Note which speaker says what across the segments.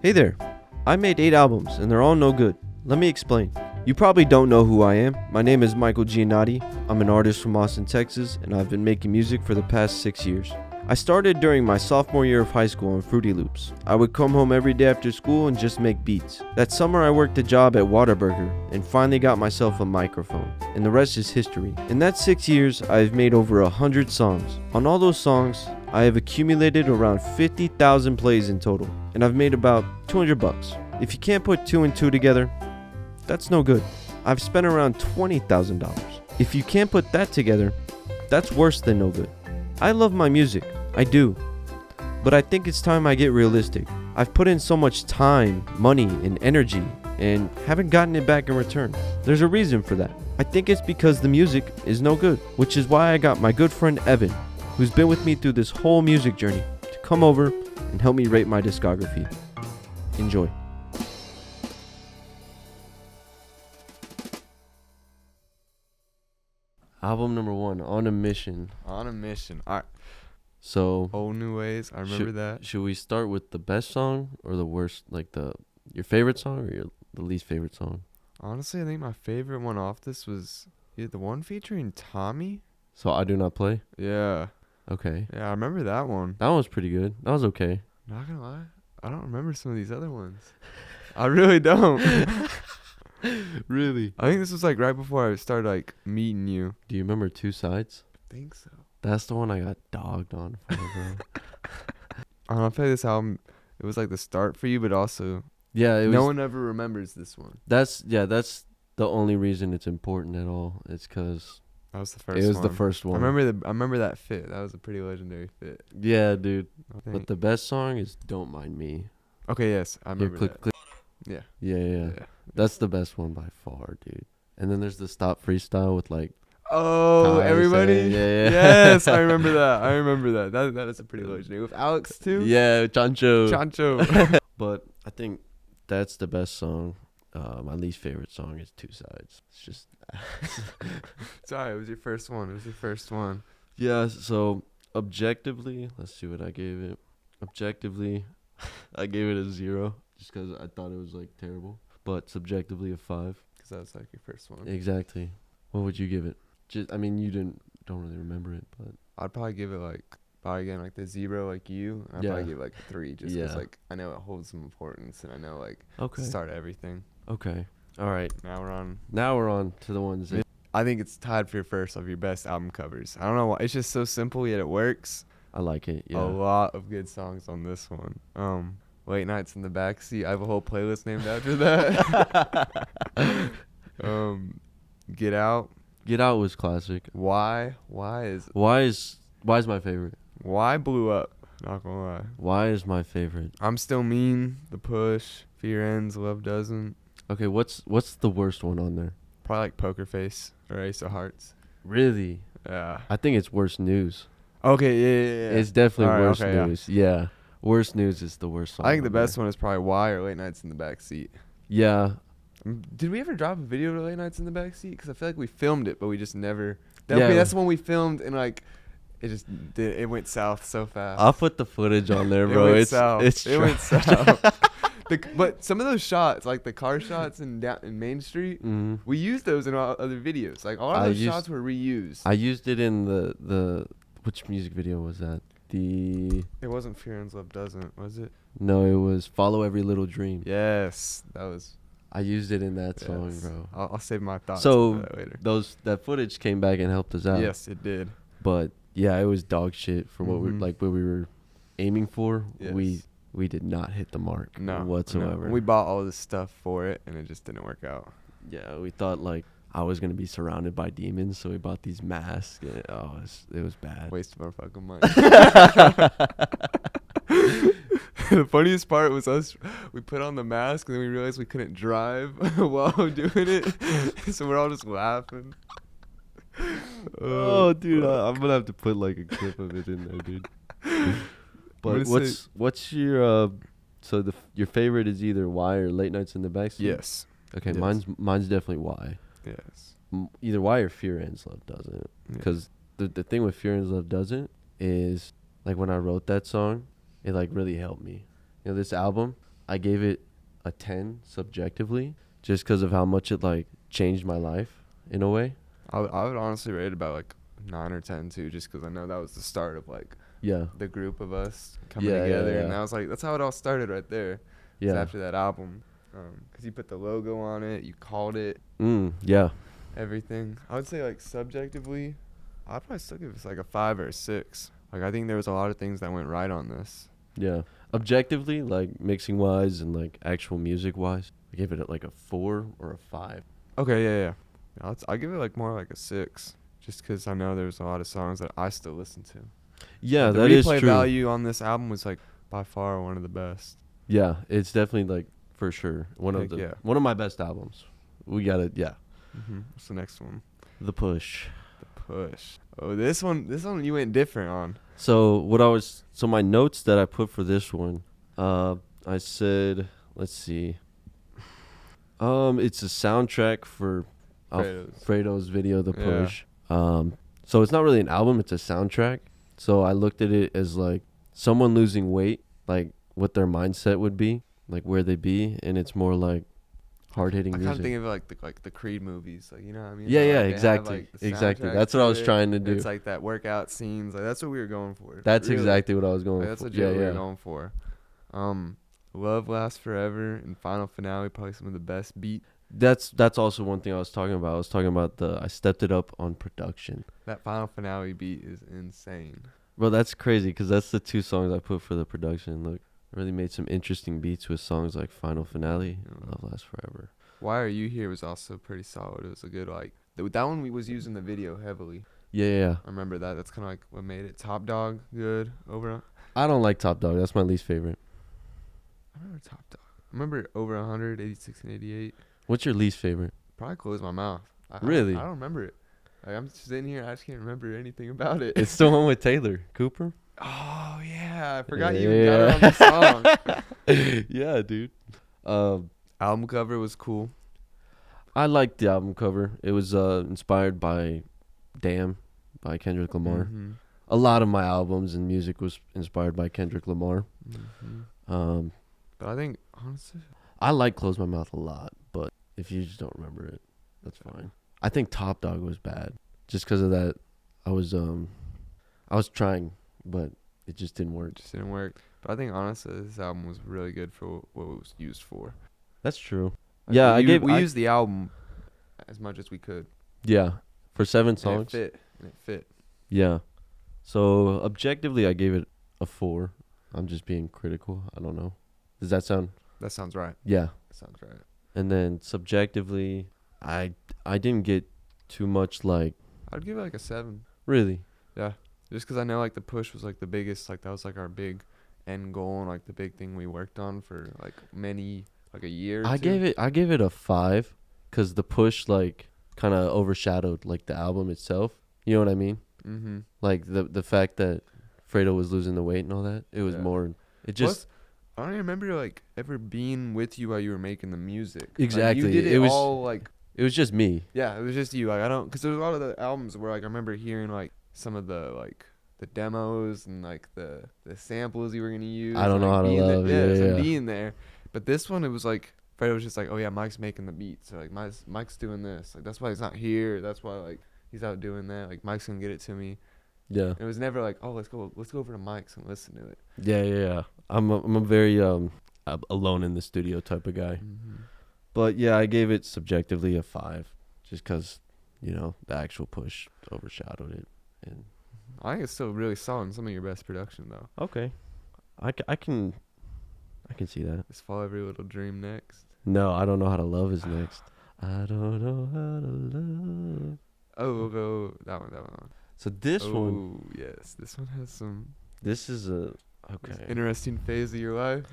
Speaker 1: Hey there. I made 8 albums and they're all no good. Let me explain. You probably don't know who I am. My name is Michael Gianotti. I'm an artist from Austin, Texas, and I've been making music for the past 6 years. I started during my sophomore year of high school on Fruity Loops. I would come home every day after school and just make beats. That summer I worked a job at Whataburger and finally got myself a microphone. And the rest is history. In that 6 years, I've made over 100 songs. On all those songs, I have accumulated around 50,000 plays in total. And I've made about $200. If you can't put 2 and 2 together, that's no good. I've spent around $20,000. If you can't put that together, that's worse than no good. I love my music, I do. But I think it's time I get realistic. I've put in so much time, money, and energy, and haven't gotten it back in return. There's a reason for that. I think it's because the music is no good, which is why I got my good friend Evan, who's been with me through this whole music journey, to come over and help me rate my discography. Enjoy. Album number 1, On a Mission.
Speaker 2: On a Mission. All right.
Speaker 1: So,
Speaker 2: Old New Ways. I remember that.
Speaker 1: Should we start with the best song or the worst, like your favorite song or the least favorite song?
Speaker 2: Honestly, I think my favorite one off this was either the one featuring Tommy.
Speaker 1: So, I Do Not Play?
Speaker 2: Yeah.
Speaker 1: Okay.
Speaker 2: Yeah, I remember that one.
Speaker 1: That one was pretty good. That was okay.
Speaker 2: Not gonna lie, I don't remember some of these other ones. I really don't.
Speaker 1: Really?
Speaker 2: I think this was like right before I started like meeting you.
Speaker 1: Do you remember Two Sides?
Speaker 2: I think so.
Speaker 1: That's the one I got dogged on for, bro.
Speaker 2: I don't know, I feel like this album, it was like the start for you, but also
Speaker 1: Yeah, it was.
Speaker 2: no one ever remembers this one.
Speaker 1: That's the only reason it's important at all. It's because
Speaker 2: That was the first one.
Speaker 1: it was the first one.
Speaker 2: I remember that fit. That was a pretty legendary fit.
Speaker 1: Yeah, dude.
Speaker 2: I
Speaker 1: But
Speaker 2: think.
Speaker 1: the best song is Don't Mind Me.
Speaker 2: Okay, yes, I remember that.
Speaker 1: Click.
Speaker 2: Yeah.
Speaker 1: Yeah. That's the best one by far, dude. And then there's the Stop Freestyle with like.
Speaker 2: Oh,
Speaker 1: Ty
Speaker 2: everybody.
Speaker 1: saying, yeah.
Speaker 2: Yes, I remember that. That is a pretty legendary with Alex too.
Speaker 1: Yeah, Chancho.
Speaker 2: Chancho.
Speaker 1: But I think that's the best song. My least favorite song is Two Sides. It's just.
Speaker 2: Sorry, it was your first one.
Speaker 1: Yeah, so objectively, let's see what I gave it. Objectively, I gave it a 0 just because I thought it was like terrible. But subjectively, a 5.
Speaker 2: Because that was like your first one.
Speaker 1: Exactly. What would you give it? Just, I mean, you don't really remember it, but
Speaker 2: I'd probably give it like, again, like the 0 like you. And I'd
Speaker 1: Yeah.
Speaker 2: probably give it like a 3 just because
Speaker 1: Yeah.
Speaker 2: like I know it holds some importance and I know like
Speaker 1: okay.
Speaker 2: the start of everything.
Speaker 1: Okay. All right.
Speaker 2: Now
Speaker 1: Now we're on to the ones that
Speaker 2: I think it's tied for your first of your best album covers. I don't know why. It's just so simple yet it works.
Speaker 1: I like it. Yeah.
Speaker 2: A lot of good songs on this one. Late Nights in the Backseat. I have a whole playlist named after that. Get Out.
Speaker 1: Get Out was classic.
Speaker 2: Why
Speaker 1: is my favorite?
Speaker 2: Why blew up? Not gonna lie.
Speaker 1: Why is my favorite?
Speaker 2: I'm Still Mean. The Push. Fear Ends. Love Doesn't.
Speaker 1: Okay, what's the worst one on there?
Speaker 2: Probably like Poker Face or Ace of Hearts.
Speaker 1: Really?
Speaker 2: Yeah.
Speaker 1: I think it's Worst News.
Speaker 2: Okay. Yeah.
Speaker 1: It's definitely
Speaker 2: All right,
Speaker 1: Worst
Speaker 2: okay, yeah.
Speaker 1: News. Yeah. Worst News is the worst song.
Speaker 2: I think the
Speaker 1: on
Speaker 2: best
Speaker 1: there.
Speaker 2: one is probably Why or Late Nights in the Backseat.
Speaker 1: Yeah.
Speaker 2: Did we ever drop a video to Late Nights in the Backseat? Because I feel like we filmed it, but we just never.
Speaker 1: Yeah.
Speaker 2: Okay, that's the one we filmed, and like, it went south so fast.
Speaker 1: I'll put the footage on there, bro.
Speaker 2: It went
Speaker 1: It's
Speaker 2: south.
Speaker 1: it's
Speaker 2: It went
Speaker 1: trash.
Speaker 2: south. But some of those shots, like the car shots in Main Street,
Speaker 1: Mhm.
Speaker 2: we used those in our other videos. Like all of those shots were reused.
Speaker 1: I used it in the which music video was that?
Speaker 2: It wasn't Fear Ends, Love Doesn't, was it?
Speaker 1: No, it was Follow Every Little Dream.
Speaker 2: Yes, that was.
Speaker 1: I used it in that song,
Speaker 2: Yes.
Speaker 1: bro.
Speaker 2: I'll save my thoughts
Speaker 1: So
Speaker 2: for that later.
Speaker 1: that footage came back and helped us out.
Speaker 2: Yes, it did.
Speaker 1: But yeah, it was dog shit for what
Speaker 2: Mhm.
Speaker 1: what we were aiming for.
Speaker 2: Yes.
Speaker 1: We did not hit the mark whatsoever.
Speaker 2: No. We bought all this stuff for it, and it just didn't work out.
Speaker 1: Yeah, we thought like I was gonna be surrounded by demons, so we bought these masks. And it was bad.
Speaker 2: Waste of our fucking money. The funniest part was us. We put on the mask, and then we realized we couldn't drive while doing it, so we're all just laughing.
Speaker 1: Oh, dude, I'm gonna have to put like a clip of it in there, dude. But what's your your favorite is either Why or Late Nights in the Backseat?
Speaker 2: Yes.
Speaker 1: Okay,
Speaker 2: Yes.
Speaker 1: mine's definitely Why.
Speaker 2: Yes.
Speaker 1: Either Why or Fear Ends, Love Doesn't. Because the thing with Fear Ends, Love Doesn't is like when I wrote that song, it like really helped me. You know, this album, I gave it a 10 subjectively, just because of how much it like changed my life in a way.
Speaker 2: I would honestly rate it about like 9 or 10 too, just because I know that was the start of like
Speaker 1: Yeah.
Speaker 2: the group of us coming
Speaker 1: Yeah,
Speaker 2: together,
Speaker 1: yeah.
Speaker 2: and that was like that's how it all started right there.
Speaker 1: Yeah.
Speaker 2: After that album, because you put the logo on it, you called it,
Speaker 1: Yeah.
Speaker 2: everything. I would say like subjectively, I'd probably still give this like a 5 or a 6. Like I think there was a lot of things that went right on this.
Speaker 1: Yeah. Objectively, like mixing wise and like actual music wise, I gave it like a 4 or a 5.
Speaker 2: Okay, yeah. I'll give it like more like a 6, just because I know there's a lot of songs that I still listen to.
Speaker 1: Yeah,
Speaker 2: Like,
Speaker 1: that is
Speaker 2: the replay
Speaker 1: true.
Speaker 2: value on this album was like by far one of the best.
Speaker 1: Yeah, it's definitely like for sure one
Speaker 2: Heck
Speaker 1: of
Speaker 2: yeah.
Speaker 1: one of my best albums. We got it. Yeah.
Speaker 2: What's the next one?
Speaker 1: The Push.
Speaker 2: The Push. Oh, this one you went different on.
Speaker 1: So my notes that I put for this one, I said, let's see. It's a soundtrack for Fredo's video, The Push. So it's not really an album, it's a soundtrack. So I looked at it as like someone losing weight, like what their mindset would be, like where they be, and it's more like hard-hitting
Speaker 2: I
Speaker 1: music.
Speaker 2: kind of think of it like the Creed movies, like, you know what I mean?
Speaker 1: Yeah,
Speaker 2: How,
Speaker 1: yeah,
Speaker 2: like, they have,
Speaker 1: exactly.
Speaker 2: like, the
Speaker 1: Exactly.
Speaker 2: soundtrack
Speaker 1: That's what I
Speaker 2: to
Speaker 1: was
Speaker 2: it.
Speaker 1: trying to do.
Speaker 2: It's like that workout scenes, like that's what we were going for.
Speaker 1: That's
Speaker 2: Really.
Speaker 1: exactly what I was going
Speaker 2: Like, that's
Speaker 1: for.
Speaker 2: legit what we were going for. Love Lasts Forever and Final Finale, probably some of the best beat.
Speaker 1: That's also one thing I was talking about. I was talking about I stepped it up on production.
Speaker 2: That Final Finale beat is insane.
Speaker 1: Bro, that's crazy because that's the 2 songs I put for the production. Look, I really made some interesting beats with songs like Final Finale and Love Lasts Forever.
Speaker 2: Why Are You Here was also pretty solid. It was a good, like, that one we was using the video heavily.
Speaker 1: Yeah.
Speaker 2: I remember that. That's kind of like what made it. Top Dog, good. Over.
Speaker 1: I don't like Top Dog. That's my least favorite.
Speaker 2: I remember Top Dog. I remember Over 100, 86 and 88.
Speaker 1: What's your least favorite?
Speaker 2: Probably Close My Mouth.
Speaker 1: Really?
Speaker 2: I don't remember it. Like, I'm just sitting here. I just can't remember anything about it.
Speaker 1: It's the one with Taylor Cooper.
Speaker 2: Oh, yeah. I forgot you got it on the song.
Speaker 1: Yeah, dude.
Speaker 2: Album cover was cool.
Speaker 1: I liked the album cover. It was inspired by Damn by Kendrick Lamar.
Speaker 2: Mm-hmm.
Speaker 1: A lot of my albums and music was inspired by Kendrick Lamar.
Speaker 2: Mm-hmm. But I think, honestly,
Speaker 1: I like Close My Mouth a lot, but if you just don't remember it, that's fine. I think Top Dog was bad just because of that. I was trying, but it just didn't work.
Speaker 2: But I think, honestly, this album was really good for what it was used for.
Speaker 1: That's true.
Speaker 2: Like,
Speaker 1: Yeah,
Speaker 2: we used the album as much as we could.
Speaker 1: Yeah, for 7
Speaker 2: And
Speaker 1: songs.
Speaker 2: it fit.
Speaker 1: Yeah. So objectively, I gave it a 4. I'm just being critical. I don't know. Does that sound?
Speaker 2: That sounds right.
Speaker 1: Yeah.
Speaker 2: That sounds right.
Speaker 1: And then subjectively, I didn't get too much like.
Speaker 2: I'd give it like a 7.
Speaker 1: Really?
Speaker 2: Yeah. Just because I know like the Push was like the biggest, like that was like our big end goal and like the big thing we worked on for like like a year.
Speaker 1: I gave it a 5 because the Push like kind of overshadowed like the album itself. You know what I mean?
Speaker 2: Mm-hmm.
Speaker 1: Like the fact that Fredo was losing the weight and all that. It was more. It just.
Speaker 2: Plus, I don't even remember like ever being with you while you were making the music.
Speaker 1: Exactly.
Speaker 2: Like, you did
Speaker 1: It was
Speaker 2: all like.
Speaker 1: It was just me.
Speaker 2: Yeah, it was just you. Like I don't, because there's a lot of the albums where like I remember hearing like some of the like the demos and like the samples you were gonna use.
Speaker 1: I don't know how to love.
Speaker 2: Yeah. Being there, but this one it was like Fredo was just like, oh yeah, Mike's making the beats. Or like Mike's doing this. Like that's why he's not here. That's why like he's out doing that. Like Mike's gonna get it to me.
Speaker 1: Yeah.
Speaker 2: It was never like, oh let's go over to Mike's and listen to it.
Speaker 1: Yeah. I'm a very alone in the studio type of guy.
Speaker 2: Mm-hmm.
Speaker 1: But yeah, I gave it subjectively a 5, just because the actual Push overshadowed it. And
Speaker 2: I think it's still really solid in some of your best production though.
Speaker 1: okay, I can see that.
Speaker 2: Is Fall Every Little Dream next?
Speaker 1: No, I don't know how to love is next. I don't know how to love.
Speaker 2: Oh, we'll go that one.
Speaker 1: So this one.
Speaker 2: Oh yes, this one has some.
Speaker 1: This is a okay.
Speaker 2: Interesting phase of your life.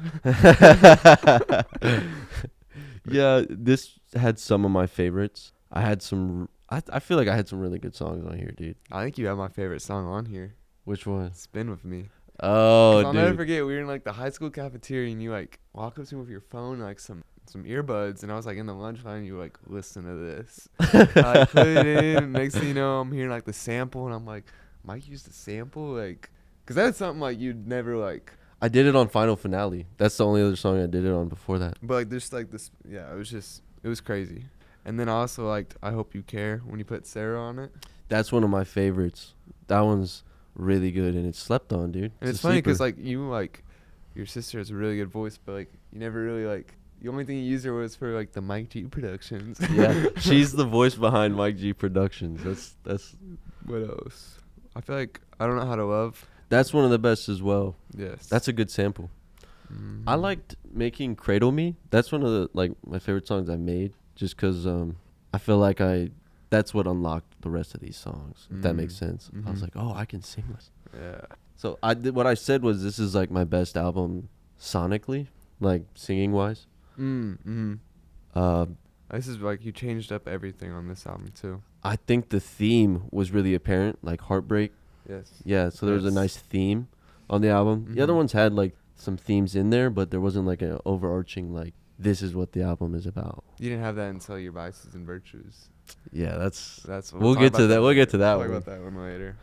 Speaker 1: Yeah, this had some of my favorites. I had some. I feel like I had some really good songs on here, dude.
Speaker 2: I think you have my favorite song on here.
Speaker 1: Which one?
Speaker 2: Spin With Me.
Speaker 1: Oh,
Speaker 2: I'll
Speaker 1: dude.
Speaker 2: never forget. We were in like the high school cafeteria, and you like walk up to me with your phone, like some earbuds, and I was like in the lunch line. And you were like, listen to this. I put it in. And next thing you know, I'm hearing like the sample, and I'm like, Mike used the sample, like, cause that's something like you'd never like.
Speaker 1: I did it on Final Finale. That's the only other song I did it on before that.
Speaker 2: But like there's like this, yeah, it was crazy. And then I also liked I Hope You Care when you put Sarah on it.
Speaker 1: That's one of my favorites. That one's really good, and it's slept on, dude.
Speaker 2: And it's
Speaker 1: a
Speaker 2: funny
Speaker 1: sleeper.
Speaker 2: because like your sister has a really good voice, but like you never really like the only thing you used her was for like the Mike G productions.
Speaker 1: Yeah, she's the voice behind Mike G Productions. That's
Speaker 2: What else? I feel like I Don't Know How to Love.
Speaker 1: that's one of the best as well.
Speaker 2: Yes.
Speaker 1: That's a good sample. I
Speaker 2: Mhm.
Speaker 1: liked making Cradle Me. That's one of the like my favorite songs I made, just because I feel like that's what unlocked the rest of these songs. If that makes sense. I was
Speaker 2: Mhm.
Speaker 1: like, oh, I can sing this.
Speaker 2: Yeah.
Speaker 1: So what I said was this is like my best album sonically, like singing wise.
Speaker 2: Mm-hmm.
Speaker 1: Uh,
Speaker 2: This is like you changed up everything on this album too.
Speaker 1: I think the theme was really apparent, like heartbreak.
Speaker 2: Yes.
Speaker 1: Yeah, so there was a
Speaker 2: Yes.
Speaker 1: nice theme on the album. The other
Speaker 2: Mhm.
Speaker 1: ones had like some themes in there, but there wasn't like an overarching like this is what the album is about.
Speaker 2: You didn't have that until Your Vices and Virtues.
Speaker 1: Yeah, that's.
Speaker 2: That's
Speaker 1: We'll
Speaker 2: talk
Speaker 1: get
Speaker 2: about
Speaker 1: to that. We'll get to that
Speaker 2: We'll
Speaker 1: one.
Speaker 2: talk about that one later.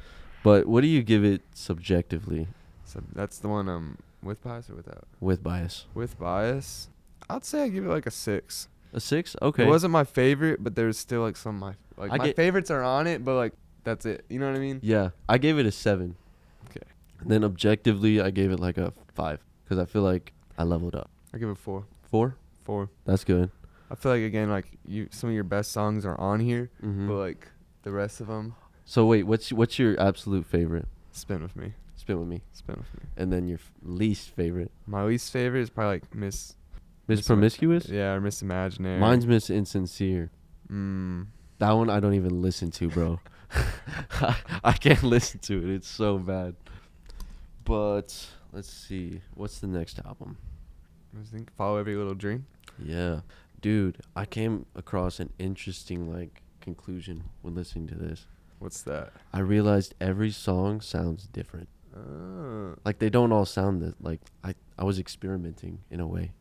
Speaker 1: But what do you give it subjectively
Speaker 2: So that's the one with bias or without?
Speaker 1: with bias?
Speaker 2: With bias, I'd say I give it like a 6.
Speaker 1: A 6? Okay.
Speaker 2: It wasn't my favorite, but there's still like some of my
Speaker 1: I
Speaker 2: my
Speaker 1: get-
Speaker 2: favorites are on it, but like that's it. You know what I mean?
Speaker 1: Yeah, I gave it a 7.
Speaker 2: Okay.
Speaker 1: And then objectively, I gave it like a 5 because I feel like I leveled up.
Speaker 2: I give it 4.
Speaker 1: 4?
Speaker 2: 4.
Speaker 1: That's good.
Speaker 2: I feel like again like some of your best songs are on here,
Speaker 1: Mm-hmm.
Speaker 2: but like the rest of them,
Speaker 1: So wait, what's your absolute favorite?
Speaker 2: Spin With Me.
Speaker 1: Spin with me.
Speaker 2: Spin With Me.
Speaker 1: And then your least favorite?
Speaker 2: My least favorite is probably like Miss
Speaker 1: Promiscuous?
Speaker 2: Yeah, or Miss Imaginary.
Speaker 1: Mine's Miss Insincere.
Speaker 2: Mm.
Speaker 1: That one I don't even listen to, bro. I can't listen to it. It's so bad. But let's see. What's the next album?
Speaker 2: I think Follow Every Little Dream.
Speaker 1: Yeah. Dude, I came across an interesting like conclusion when listening to this.
Speaker 2: What's that?
Speaker 1: I realized every song sounds different.
Speaker 2: Oh.
Speaker 1: Like they don't all sound like I was experimenting in a way.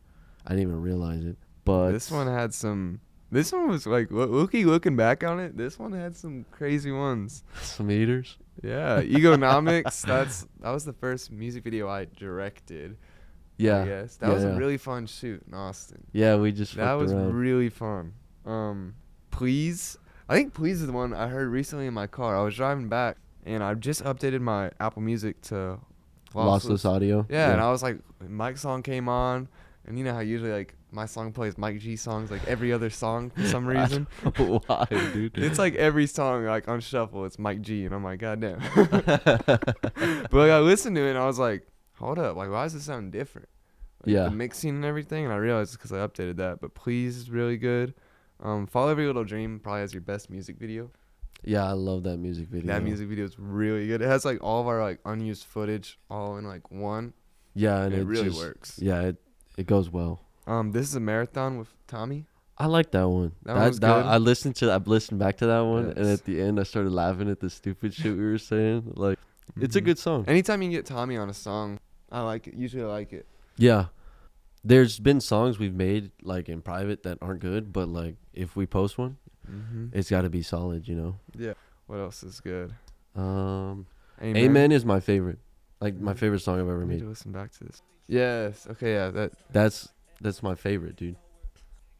Speaker 1: I didn't even realize it. But
Speaker 2: This one had some. This one was like looking back on it. This one had some crazy ones.
Speaker 1: some eaters.
Speaker 2: Yeah, Egonomics. That was the first music video I directed.
Speaker 1: Yeah.
Speaker 2: I guess that
Speaker 1: Yeah,
Speaker 2: was
Speaker 1: yeah.
Speaker 2: a really fun shoot in Austin.
Speaker 1: Yeah, we just
Speaker 2: That
Speaker 1: fucked
Speaker 2: was
Speaker 1: around.
Speaker 2: really fun. Please. I think Please is the one I heard recently in my car. I was driving back and I just updated my Apple Music to
Speaker 1: Lossless audio.
Speaker 2: Yeah, and I was like, Mike's song came on, and you know how usually like my song plays Mike G songs like every other song for some reason.
Speaker 1: Why, dude?
Speaker 2: It's like every song like on shuffle, it's Mike G, and I'm like, God damn. But like I listened to it and I was like, hold up, like why does it sound different? Like,
Speaker 1: Yeah.
Speaker 2: the mixing and everything, and I realized it's because I updated that. But Please is really good. Follow Every Little Dream probably has your best music video.
Speaker 1: Yeah, I love that music video.
Speaker 2: That music video is really good. It has like all of our like unused footage all in like one.
Speaker 1: Yeah, and
Speaker 2: it really
Speaker 1: just-
Speaker 2: works.
Speaker 1: Yeah, it goes well.
Speaker 2: This is a marathon with Tommy.
Speaker 1: I like that one.
Speaker 2: That one was good.
Speaker 1: I've listened back to that one, and
Speaker 2: Yes.
Speaker 1: at the end I started laughing at the stupid shit we were saying. Like, it's a
Speaker 2: Mhm.
Speaker 1: good song.
Speaker 2: Anytime you can get Tommy on a song, I like it. Usually I like it.
Speaker 1: Yeah, there's been songs we've made like in private that aren't good, but like if we post one,
Speaker 2: Mm-hmm.
Speaker 1: it's got to be solid, you know.
Speaker 2: Yeah. What else is good?
Speaker 1: Um, Amen is my favorite. Like my
Speaker 2: Mhm.
Speaker 1: favorite song I've ever
Speaker 2: I need
Speaker 1: made.
Speaker 2: to listen back to this. Yes. Okay. Yeah. That.
Speaker 1: That's my favorite, dude.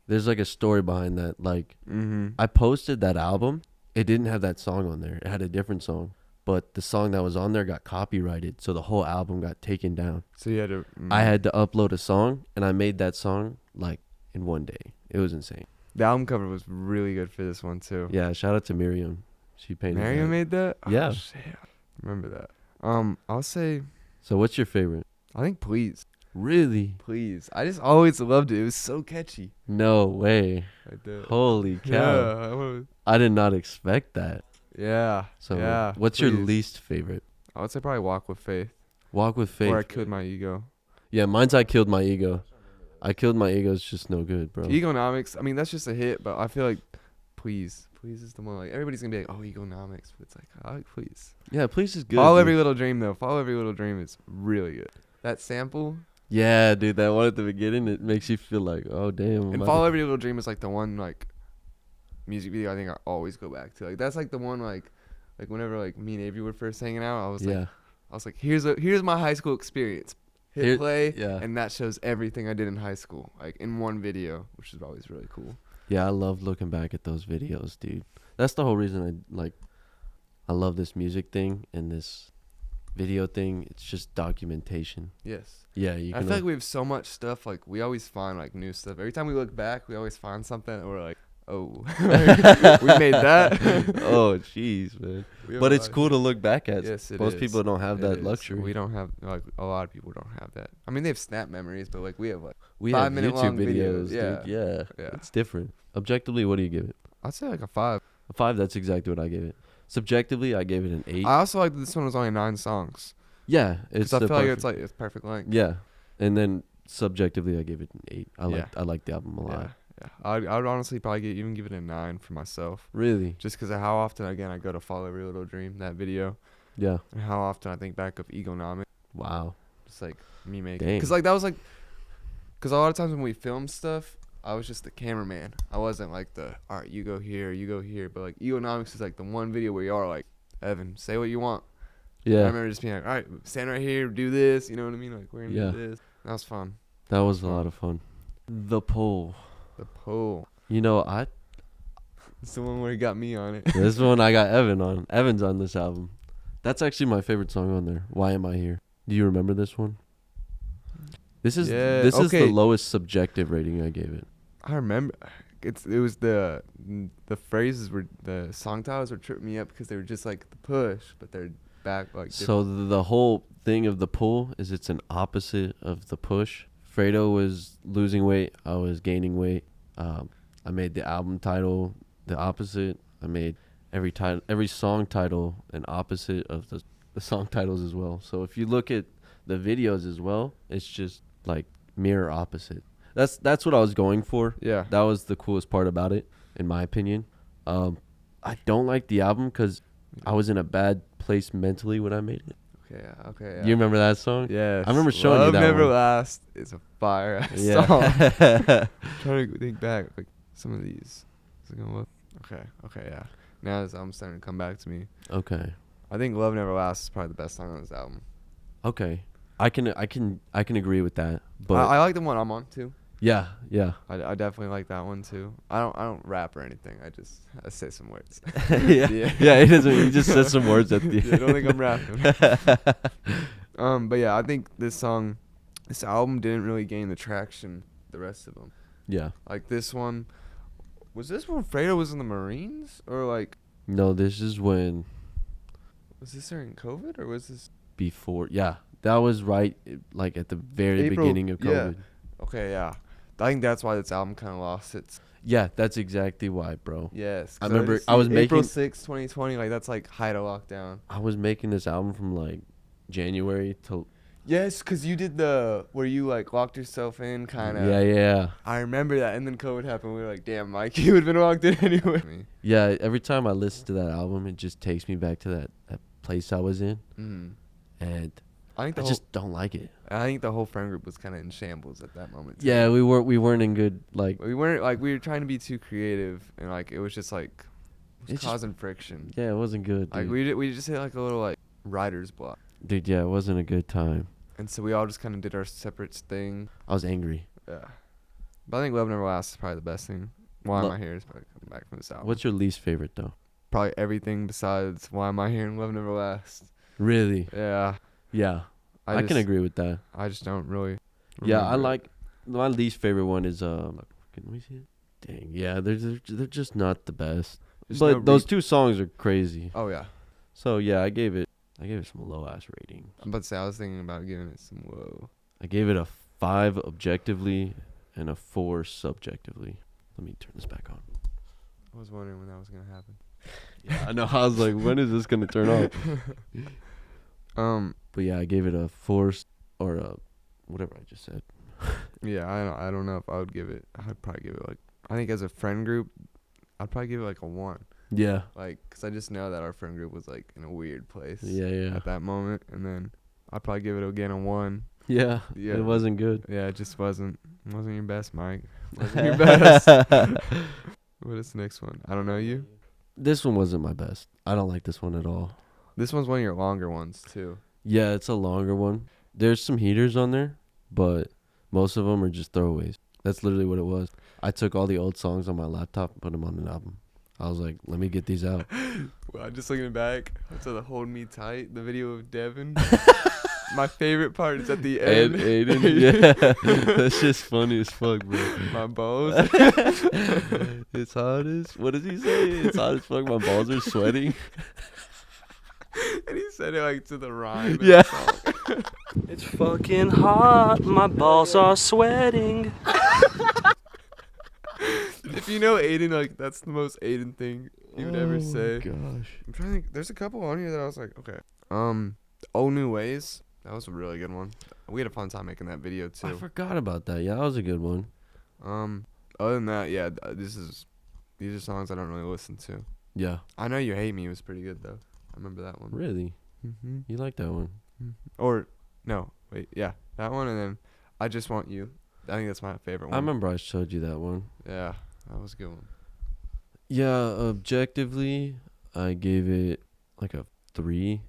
Speaker 1: There's like a story behind that. Like
Speaker 2: Mm-hmm.
Speaker 1: I posted that album. It didn't have that song on there. It had a different song. But the song that was on there got copyrighted, so the whole album got taken down.
Speaker 2: So you had to.
Speaker 1: I had to upload a song, and I made that song like in one day. It was insane.
Speaker 2: The album cover was really good for this one too.
Speaker 1: Yeah, shout out to Miriam. She painted
Speaker 2: Mario
Speaker 1: that.
Speaker 2: made that.
Speaker 1: Yeah.
Speaker 2: Oh, shit. Remember that. I'll say.
Speaker 1: So what's your favorite?
Speaker 2: I think Please.
Speaker 1: Really?
Speaker 2: Please. I just always loved it. It was so catchy.
Speaker 1: No way.
Speaker 2: I did.
Speaker 1: Holy cow.
Speaker 2: Yeah. I would-
Speaker 1: I did not expect that.
Speaker 2: Yeah.
Speaker 1: So
Speaker 2: yeah.
Speaker 1: what's your
Speaker 2: Please.
Speaker 1: least favorite?
Speaker 2: I would say probably Walk with Faith.
Speaker 1: Walk with Faith.
Speaker 2: Or I Killed My Ego.
Speaker 1: Yeah, mine's I Killed My Ego. I Killed My Ego is just no good, bro.
Speaker 2: Egonomics. I mean, that's just a hit, but I feel like Please is the one. Like everybody's gonna be like, oh, Egonomics, but it's like, I like Please.
Speaker 1: Yeah, Please is good.
Speaker 2: Follow
Speaker 1: dude.
Speaker 2: Every Little Dream though. Follow Every Little Dream is really good. That sample
Speaker 1: Yeah, dude, that one at the beginning, it makes you feel like, oh damn.
Speaker 2: and Follow Every Little Dream is like the one like music video I think I always go back to. Like that's like the one like whenever like me and Avery were first hanging out, I was like, here's my high school experience. hit play,
Speaker 1: Yeah.
Speaker 2: and that shows everything I did in high school, like in one video, which is always really cool.
Speaker 1: Yeah, I love looking back at those videos, dude. That's the whole reason I love this music thing and this video thing. It's just documentation.
Speaker 2: Yes.
Speaker 1: Yeah, you
Speaker 2: I
Speaker 1: can.
Speaker 2: feel like we have so much stuff. Like we always find like new stuff. Every time we look back, we always find something, and we're like, oh, we made that.
Speaker 1: Oh, jeez, man. But it's cool to look back at.
Speaker 2: Yes, it
Speaker 1: Most
Speaker 2: is.
Speaker 1: people don't have
Speaker 2: It
Speaker 1: that
Speaker 2: is.
Speaker 1: luxury.
Speaker 2: We don't have, like, a lot of people don't have that. I mean, they have snap memories, but like we have like
Speaker 1: We have
Speaker 2: 5-minute
Speaker 1: YouTube
Speaker 2: long
Speaker 1: videos,
Speaker 2: videos.
Speaker 1: dude. Yeah,
Speaker 2: Yeah.
Speaker 1: it's different. Objectively, what do you give it?
Speaker 2: I'd say like a 5.
Speaker 1: A 5. That's exactly what I gave it. Subjectively, I gave it an 8.
Speaker 2: I also like that this one was only 9 songs.
Speaker 1: Yeah, it's.
Speaker 2: Because I
Speaker 1: the
Speaker 2: feel like
Speaker 1: perfect-
Speaker 2: it's perfect length.
Speaker 1: Yeah, and then subjectively, I gave it an 8.
Speaker 2: Yeah.
Speaker 1: I like the album a lot.
Speaker 2: Yeah. I would honestly probably even give it a 9 for myself.
Speaker 1: Really?
Speaker 2: Just because of how often, again, I go to Follow Every Little Dream, that video.
Speaker 1: Yeah.
Speaker 2: And how often I think back of Gianotti.
Speaker 1: Wow.
Speaker 2: Just like me making.
Speaker 1: Dang.
Speaker 2: Because like that was like. Because a lot of times when we filmed stuff, I was just the cameraman. I wasn't like the, all right, you go here. But like Economics is like the one video where you are like, Evan, say what you want. And I
Speaker 1: Yeah.
Speaker 2: remember just being like, all right, stand right here, do this. You know what I mean? Like, we're going to
Speaker 1: Yeah.
Speaker 2: do this. That was fun.
Speaker 1: That was a lot of fun. The poll.
Speaker 2: The poll.
Speaker 1: You know,
Speaker 2: It's the one where he got me on it.
Speaker 1: this one I got Evan on. Evan's on this album. That's actually my favorite song on there. Why Am I Here? Do you remember this one? This is
Speaker 2: Yeah,
Speaker 1: is the
Speaker 2: okay.
Speaker 1: lowest subjective rating I gave it.
Speaker 2: I remember. It was the phrases were, the song titles were tripping me up because they were just like the push, but they're back like.
Speaker 1: So the whole thing of the pull is it's an opposite of the push. Fredo was losing weight. I was gaining weight. I made the album title the opposite. I made every song title an opposite of the song titles as well. So if you look at the videos as well, it's just like mirror opposite. That's what I was going for.
Speaker 2: Yeah.
Speaker 1: That was the coolest part about it, in my opinion. I don't like the album because I was in a bad place mentally when I made it.
Speaker 2: Okay.
Speaker 1: You remember that song?
Speaker 2: Yes.
Speaker 1: I remember showing you
Speaker 2: Love
Speaker 1: that
Speaker 2: Never
Speaker 1: one.
Speaker 2: Last is a fire ass
Speaker 1: Yeah.
Speaker 2: song. Trying to think back, like some of these. Is it gonna look? Okay, yeah. Now this album's starting to come back to me.
Speaker 1: Okay.
Speaker 2: I think Love Never Lasts is probably the best song on this album.
Speaker 1: Okay. I can agree with that. But
Speaker 2: I like the one I'm on too.
Speaker 1: yeah.
Speaker 2: I definitely like that one too. I don't rap or anything. I say some words.
Speaker 1: Yeah. He doesn't. He just says some words at the
Speaker 2: Yeah, I don't think I'm rapping. But yeah, I think this album didn't really gain the traction the rest of them.
Speaker 1: Yeah.
Speaker 2: Like this one, was this when Fredo was in the Marines, or like
Speaker 1: No, this is when
Speaker 2: was this during COVID, or was this?
Speaker 1: before. Yeah. That was right like at the very
Speaker 2: April,
Speaker 1: beginning of
Speaker 2: yeah.
Speaker 1: COVID.
Speaker 2: Okay, yeah. I think that's why this album kind of lost its.
Speaker 1: Yeah, that's exactly why, bro.
Speaker 2: Yes,
Speaker 1: I
Speaker 2: 'cause
Speaker 1: remember
Speaker 2: just
Speaker 1: I was
Speaker 2: see April
Speaker 1: making
Speaker 2: 6th, 2020. Like that's like height of lockdown.
Speaker 1: I was making this album from like January till
Speaker 2: Yes, because you did the where you like locked yourself in, kind of.
Speaker 1: Yeah.
Speaker 2: I remember that, and then COVID happened. We were like, "Damn, Mike, you would have been locked in anyway."
Speaker 1: Yeah, every time I listen to that album, it just takes me back to that place I was in, and
Speaker 2: I think
Speaker 1: I just don't like it.
Speaker 2: I think the whole friend group was kind of in shambles at that moment. Too.
Speaker 1: Yeah, we weren't in good like.
Speaker 2: We weren't like we were trying to be too creative, and like it was just like
Speaker 1: It's just-
Speaker 2: causing friction.
Speaker 1: Yeah, it wasn't good. Dude.
Speaker 2: Like we just hit like a little like writer's block,
Speaker 1: Dude, yeah, it wasn't a good time.
Speaker 2: and so we all just kind of did our separate thing.
Speaker 1: I was angry.
Speaker 2: Yeah, but I think Love Never Lasts is probably the best thing. Why Am I Here is probably coming back from this album.
Speaker 1: What's your least favorite though?
Speaker 2: Probably everything besides Why Am I Here and Love Never Lasts.
Speaker 1: Really?
Speaker 2: Yeah,
Speaker 1: Yeah, I can agree with that.
Speaker 2: I just don't really.
Speaker 1: Yeah, I
Speaker 2: remember it.
Speaker 1: like my least favorite one is Can we see it? Dang, yeah, they're just not the best.
Speaker 2: There's
Speaker 1: But
Speaker 2: no
Speaker 1: those two songs are crazy.
Speaker 2: Oh yeah,
Speaker 1: So yeah, I gave it some low ass rating.
Speaker 2: I'm about to say I was thinking about giving it some low.
Speaker 1: I gave it a 5 objectively and a 4 subjectively. Let me turn this back on.
Speaker 2: I was wondering when that was gonna happen.
Speaker 1: Yeah, I know. I was like, when is this gonna turn off? But yeah, I gave it a 4 or a whatever I just said.
Speaker 2: Yeah, I don't know if I would give it. I'd probably give it like, I think as a friend group, I'd probably give it like a 1.
Speaker 1: Yeah.
Speaker 2: Like, cause I just know that our friend group was like in a weird place.
Speaker 1: Yeah.
Speaker 2: At that moment, and then I'd probably give it again a 1.
Speaker 1: Yeah.
Speaker 2: Yeah.
Speaker 1: It wasn't good.
Speaker 2: Yeah, it just wasn't your best, Mike. Wasn't your best. What is the next one? I don't know you.
Speaker 1: This one wasn't my best. I don't like this one at all.
Speaker 2: This one's one of your longer ones too.
Speaker 1: Yeah, it's a longer one. There's some heaters on there, but most of them are just throwaways. That's literally what it was. I took all the old songs on my laptop and put them on an album. I was like, let me get these out.
Speaker 2: Well, just looking back to the Hold Me Tight, the video of Devin. My favorite part is at the end.
Speaker 1: And Aiden, yeah. That's just funny as fuck, bro.
Speaker 2: My balls.
Speaker 1: It's hot as... What does he say? It's hot as fuck. My balls are sweating.
Speaker 2: And he said it like to the rhyme.
Speaker 1: Yeah.
Speaker 2: Song.
Speaker 3: It's fucking hot, my balls are sweating.
Speaker 2: If you know Aiden, like that's the most Aiden thing you would ever say.
Speaker 1: Gosh.
Speaker 2: I'm trying to think. There's a couple on here that I was like, okay. Old New Ways. That was a really good one. We had a fun time making that video too.
Speaker 1: I forgot about that. Yeah, that was a good one.
Speaker 2: Other than that, yeah, these are songs I don't really listen to.
Speaker 1: Yeah.
Speaker 2: I Know You Hate Me was pretty good though. I remember that one.
Speaker 1: Really?
Speaker 2: Mm-hmm.
Speaker 1: You like that one?
Speaker 2: Or no, wait, yeah, that one, and then I Just Want You. I think that's my favorite one.
Speaker 1: I remember I showed you that one.
Speaker 2: Yeah, that was a good one.
Speaker 1: Yeah, objectively, I gave it like a 3.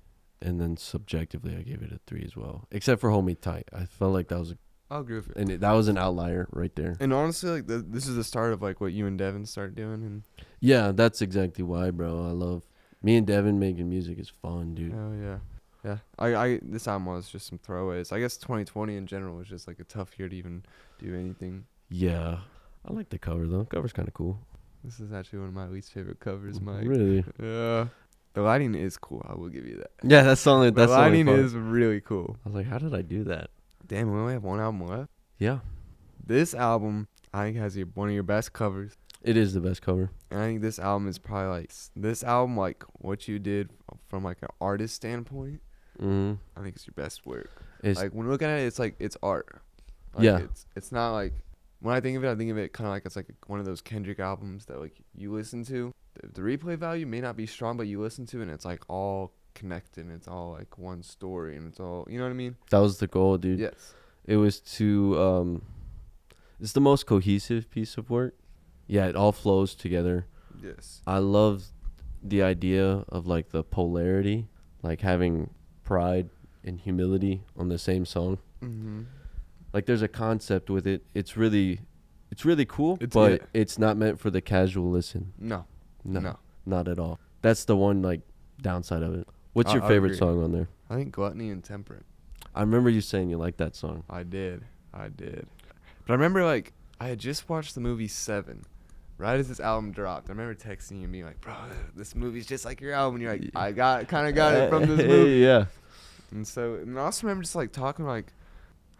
Speaker 1: And then subjectively, I gave it a 3 as well. Except for Hold Me Tight. I felt like that was
Speaker 2: I'll agree with it.
Speaker 1: and that was an outlier right there.
Speaker 2: And honestly, like this is the start of like what you and Devin start doing, and
Speaker 1: Yeah, that's exactly why, bro. I love me and Devin making music is fun, dude.
Speaker 2: hell yeah, yeah. I this album was just some throwaways. I guess 2020 in general was just like a tough year to even do anything.
Speaker 1: Yeah, I like the cover though. Cover's kind of cool.
Speaker 2: This is actually one of my least favorite covers, Mike.
Speaker 1: Really?
Speaker 2: Yeah. The lighting is cool. I will give you that.
Speaker 1: Yeah, that's only
Speaker 2: The
Speaker 1: that's the only
Speaker 2: lighting
Speaker 1: part.
Speaker 2: is really cool.
Speaker 1: I was like, how did I do that?
Speaker 2: Damn, we only have one album left.
Speaker 1: Yeah,
Speaker 2: This album, I think, has one of your best covers.
Speaker 1: it is the best cover.
Speaker 2: And I think this album is probably like this album, like what you did from like an artist standpoint.
Speaker 1: Mm-hmm.
Speaker 2: I think it's your best work.
Speaker 1: It's
Speaker 2: Like when looking at it, it's like it's art. Like,
Speaker 1: Yeah.
Speaker 2: It's not like when I think of it kind of like it's like one of those Kendrick albums that like you listen to. The replay value may not be strong, but you listen to it and it's like all connected. And it's all like one story, and it's all, you know what I mean?
Speaker 1: that was the goal, dude.
Speaker 2: Yes.
Speaker 1: It was to it's the most cohesive piece of work. Yeah, it all flows together.
Speaker 2: Yes.
Speaker 1: I love the idea of like the polarity, like having pride and humility on the same song.
Speaker 2: Mm-hmm.
Speaker 1: Like there's a concept with it. It's really cool,
Speaker 2: It's-
Speaker 1: but
Speaker 2: yeah.
Speaker 1: it's not meant for the casual listen.
Speaker 2: No.
Speaker 1: No, not at all. That's the one like downside of it. What's your
Speaker 2: I
Speaker 1: favorite
Speaker 2: agree.
Speaker 1: song on there?
Speaker 2: I think Gluttony and Temperate.
Speaker 1: I remember you saying you like that song.
Speaker 2: I did. But I remember like I had just watched the movie Seven, right as this album dropped. I remember texting you and being like, "Bro, this movie's just like your album." And you're like, "I got it from this movie."
Speaker 1: Yeah.
Speaker 2: And I also remember just like talking like,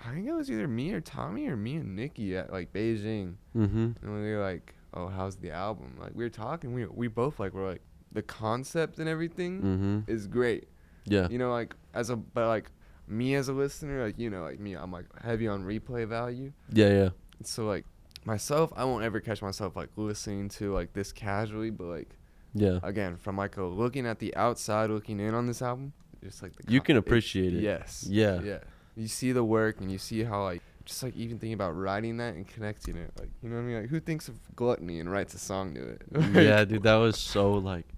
Speaker 2: I think it was either me or Tommy or me and Nikki at like Beijing,
Speaker 1: Mm-hmm.
Speaker 2: and we were like, "Oh, how's the album?" Like we were talking, we both like were like the concept and everything
Speaker 1: Mm-hmm.
Speaker 2: is great.
Speaker 1: Yeah.
Speaker 2: You know, like but like me as a listener, like, you know, like me, I'm like heavy on replay value.
Speaker 1: Yeah, yeah.
Speaker 2: So like myself, I won't ever catch myself like listening to like this casually, but like
Speaker 1: Yeah.
Speaker 2: again, from like a looking at the outside, looking in on this album, just like
Speaker 1: You can appreciate it.
Speaker 2: Yes.
Speaker 1: Yeah.
Speaker 2: Yeah. You see the work and you see how like just like even thinking about writing that and connecting it, like, you know what I mean? Like who thinks of Gluttony and writes a song to it?
Speaker 1: Yeah, dude, that was so like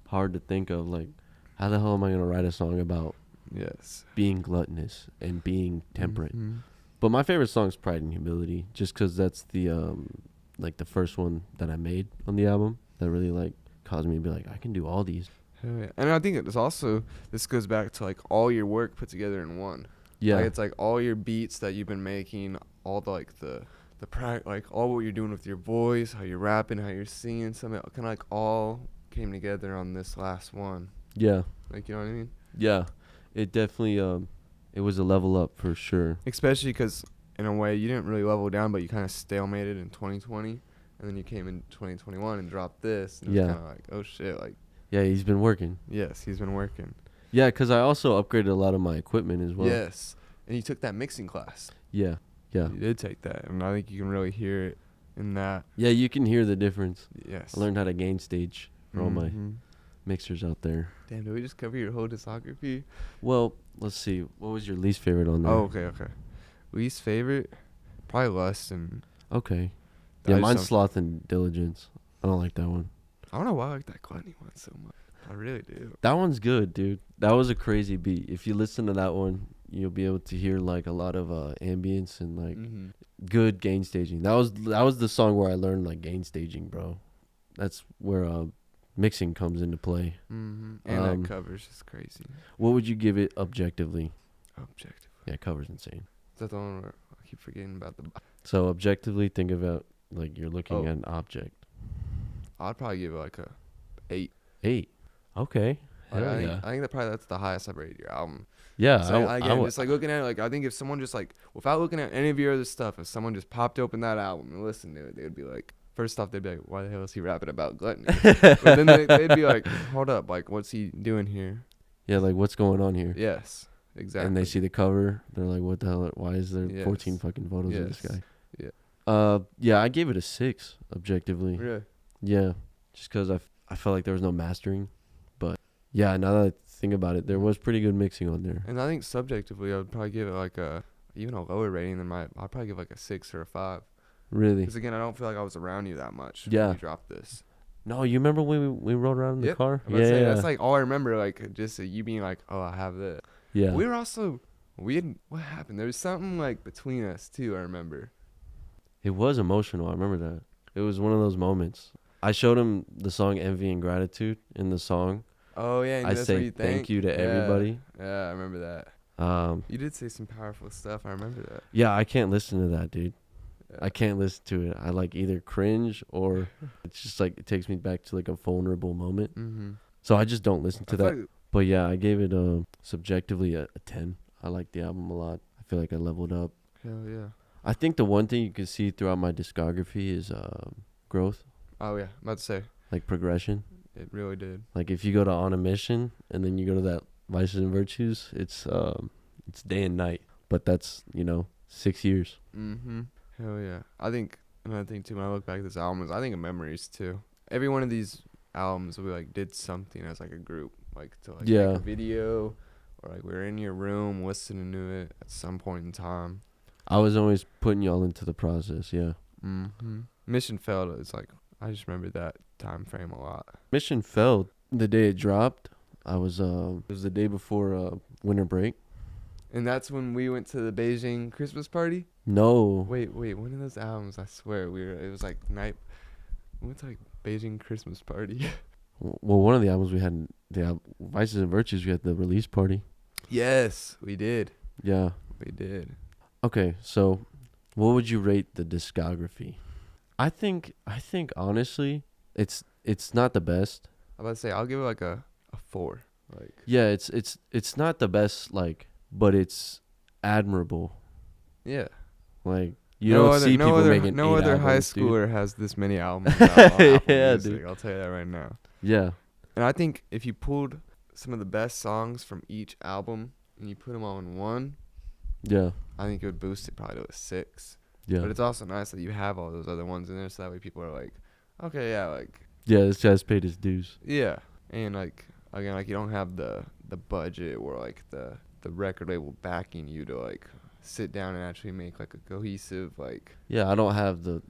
Speaker 1: hard to think of. Like, how the hell am I gonna write a song about
Speaker 2: Yes.
Speaker 1: being gluttonous and being temperate?
Speaker 2: Mhm.
Speaker 1: But my favorite song is Pride and Humility, just 'cause that's the like the first one that I made on the album that really like caused me to be like, I can do all these.
Speaker 2: Hell yeah. And I think it's also, this goes back to like all your work put together in one.
Speaker 1: Yeah.
Speaker 2: Like it's like all your beats that you've been making, all the like like all what you're doing with your voice, how you're rapping, how you're singing, something kind of like all came together on this last one.
Speaker 1: Yeah.
Speaker 2: Like, you know what I mean?
Speaker 1: Yeah. It definitely it was a level up for sure.
Speaker 2: Especially because in a way you didn't really level down, but you kind of stalemated in 2020, and then you came in 2021 and dropped this. And it
Speaker 1: Yeah.
Speaker 2: was kind of like, oh shit, like,
Speaker 1: Yeah, he's been working.
Speaker 2: yes, he's been working.
Speaker 1: Yeah, 'cause I also upgraded a lot of my equipment as well.
Speaker 2: Yes. And you took that mixing class.
Speaker 1: Yeah. Yeah.
Speaker 2: You did take that, and I think you can really hear it in that.
Speaker 1: Yeah, you can hear the difference.
Speaker 2: Yes.
Speaker 1: I learned how to gain stage for all my
Speaker 2: Mhm.
Speaker 1: mixers out there.
Speaker 2: Damn, did we just cover your whole discography?
Speaker 1: Well, let's see. What was your least favorite on there?
Speaker 2: Oh, okay. Least favorite? Probably Lust and...
Speaker 1: Okay.
Speaker 2: I
Speaker 1: Yeah,
Speaker 2: just
Speaker 1: mine's
Speaker 2: don't-
Speaker 1: Sloth and Diligence. I don't like that one.
Speaker 2: I don't know why I like that Gluttony one so much. I really do.
Speaker 1: That one's good, dude. That was a crazy beat. If you listen to that one, you'll be able to hear like a lot of ambience and like
Speaker 2: Mm-hmm.
Speaker 1: good gain staging. That was the song where I learned like gain staging, bro. That's where mixing comes into play.
Speaker 2: Mm-hmm. And that cover's just crazy.
Speaker 1: What would you give it objectively?
Speaker 2: Objective.
Speaker 1: Yeah, cover's insane.
Speaker 2: Is that the one where I keep forgetting about the...
Speaker 1: So objectively, think about like you're looking
Speaker 2: Oh.
Speaker 1: at an object.
Speaker 2: I'd probably give it like a 8.
Speaker 1: 8. Okay.
Speaker 2: Like,
Speaker 1: Hell
Speaker 2: I
Speaker 1: yeah.
Speaker 2: think that's the highest I've rated your album.
Speaker 1: Yeah.
Speaker 2: So
Speaker 1: I
Speaker 2: again,
Speaker 1: would-
Speaker 2: just like looking at it, like I think if someone just like without looking at any of your other stuff, if someone just popped open that album and listened to it, they would be like, first off, they'd be like, why the hell is he rapping about gluttony? But then they'd be like, hold up, like what's he doing here?
Speaker 1: yeah, like what's going on here?
Speaker 2: Yes, exactly.
Speaker 1: And they see the cover, they're like, what the hell? Why is there
Speaker 2: Yes.
Speaker 1: 14 fucking photos of this
Speaker 2: Yes.
Speaker 1: guy?
Speaker 2: Yeah.
Speaker 1: Yeah, I gave it a 6 objectively.
Speaker 2: Really?
Speaker 1: Yeah, just because I felt like there was no mastering. But yeah, now that I think about it, there was pretty good mixing on there.
Speaker 2: And I think subjectively, I would probably give it like even a lower rating than I'd probably give like a 6 or a 5.
Speaker 1: Really?
Speaker 2: Because again, I don't feel like I was around you that much.
Speaker 1: Yeah.
Speaker 2: When you dropped this.
Speaker 1: No, you remember when we rode around in the
Speaker 2: Yep.
Speaker 1: car?
Speaker 2: I'm about to say, that's like all I remember. Like just you being like, oh, I have this.
Speaker 1: yeah.
Speaker 2: We were also what happened? There was something like between us too. I remember.
Speaker 1: It was emotional. I remember that. It was one of those moments. I showed him the song Envy and Gratitude in the song.
Speaker 2: Oh yeah, and
Speaker 1: I
Speaker 2: that's
Speaker 1: say
Speaker 2: what you
Speaker 1: thank you to
Speaker 2: Yeah.
Speaker 1: everybody.
Speaker 2: Yeah, I remember that. You did say some powerful stuff. I remember that.
Speaker 1: Yeah, I can't listen to that, dude.
Speaker 2: Yeah.
Speaker 1: I can't listen to it. I like either cringe or it's just like it takes me back to like a vulnerable moment.
Speaker 2: Mm-hmm.
Speaker 1: So I just don't listen to
Speaker 2: I feel
Speaker 1: that.
Speaker 2: like-
Speaker 1: But yeah, I gave it subjectively a 10. I like the album a lot. I feel like I leveled up.
Speaker 2: Hell yeah.
Speaker 1: I think the one thing you can see throughout my discography is growth,
Speaker 2: Oh yeah, I'm about to say
Speaker 1: like progression.
Speaker 2: it really did.
Speaker 1: Like if you go to On a Mission and then you go to that Vices and Virtues, it's day and night. But that's 6 years.
Speaker 2: Mm-hmm. Hell yeah. I think another thing too when I look back at this album is I think of memories too. Every one of these albums we like did something as like a group, like to like
Speaker 1: Yeah.
Speaker 2: make a video or like we were in your room listening to it at some point in time.
Speaker 1: I was always putting y'all into the process. Yeah.
Speaker 2: Mm-hmm. Mission Feld is like I just remember that time frame a lot.
Speaker 1: Mission Feld, the day it dropped, it was the day before winter break.
Speaker 2: And that's when we went to the Beijing Christmas party.
Speaker 1: No.
Speaker 2: Wait, one of those albums, I swear, it was like night. We went to like Beijing Christmas party.
Speaker 1: Well, one of the albums we had, Vices and Virtues, we had the release party.
Speaker 2: Yes, we did.
Speaker 1: Yeah.
Speaker 2: We did.
Speaker 1: Okay, so what would you rate the discography? I think honestly, it's not the best.
Speaker 2: I'm about to say I'll give it like a 4. Like
Speaker 1: Yeah, it's not the best, like, but it's admirable.
Speaker 2: yeah.
Speaker 1: Like you don't see people making
Speaker 2: no
Speaker 1: 8
Speaker 2: other high
Speaker 1: albums, dude.
Speaker 2: schooler has this many albums. Out on Apple
Speaker 1: Yeah,
Speaker 2: Music,
Speaker 1: dude.
Speaker 2: I'll tell you that right now.
Speaker 1: Yeah.
Speaker 2: And I think if you pulled some of the best songs from each album and you put them all in one,
Speaker 1: Yeah.
Speaker 2: I think it would boost it probably to a 6.
Speaker 1: Yeah.
Speaker 2: But it's also nice that you have all those other ones in there, so that way people are like, okay, yeah, like,
Speaker 1: Yeah, this guy's paid his dues.
Speaker 2: yeah. And like again, like you don't have the budget or like the record label backing you to like sit down and actually make like a cohesive like.
Speaker 1: Yeah, I don't have the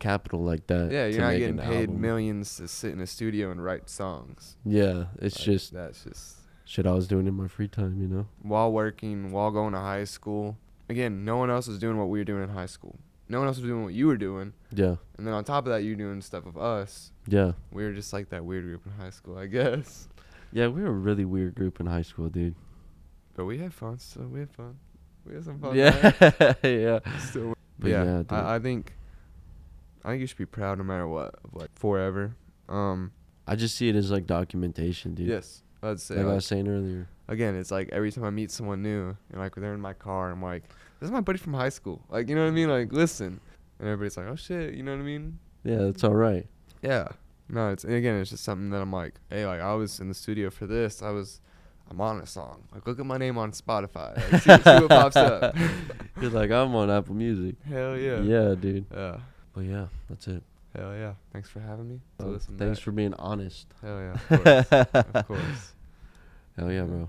Speaker 1: capital like that.
Speaker 2: Yeah,
Speaker 1: to
Speaker 2: you're not
Speaker 1: make
Speaker 2: getting
Speaker 1: an
Speaker 2: paid
Speaker 1: album.
Speaker 2: millions to sit in a studio and write songs.
Speaker 1: Yeah, it's
Speaker 2: Like,
Speaker 1: just
Speaker 2: that's just
Speaker 1: shit I was doing in my free time,
Speaker 2: while working, while going to high school. Again, no one else was doing what we were doing in high school. No one else was doing what you were doing.
Speaker 1: Yeah.
Speaker 2: And then on top of that, you're doing stuff with us.
Speaker 1: Yeah.
Speaker 2: We were just like that weird group in high school, I guess.
Speaker 1: Yeah, we were a really weird group in high school, dude.
Speaker 2: But we had fun still. We had fun. We had some fun.
Speaker 1: Yeah. Yeah.
Speaker 2: Still.
Speaker 1: But
Speaker 2: yeah,
Speaker 1: yeah, dude.
Speaker 2: I think you should be proud no matter what. Like forever.
Speaker 1: I just see it as like documentation, dude.
Speaker 2: Yes. I'd say
Speaker 1: Like I
Speaker 2: like,
Speaker 1: was saying earlier.
Speaker 2: again, it's like every time I meet someone new and like they're in my car, I'm like, this is my buddy from high school. Like, you know what I mean? Like, listen. And everybody's like, oh shit, you know what I mean?
Speaker 1: Yeah, that's all right.
Speaker 2: Yeah. No, it's just something that I'm like, hey, like I was in the studio for this. I'm on a song. Like, look at my name on Spotify. Like, see what pops up.
Speaker 1: You're like, I'm on Apple Music.
Speaker 2: Hell yeah.
Speaker 1: Yeah, dude.
Speaker 2: Yeah.
Speaker 1: But yeah, that's it.
Speaker 2: Hell yeah. Thanks for having me. To listen
Speaker 1: Thanks
Speaker 2: back.
Speaker 1: for being honest.
Speaker 2: Hell yeah. Of course. Of course.
Speaker 1: Hell yeah, bro.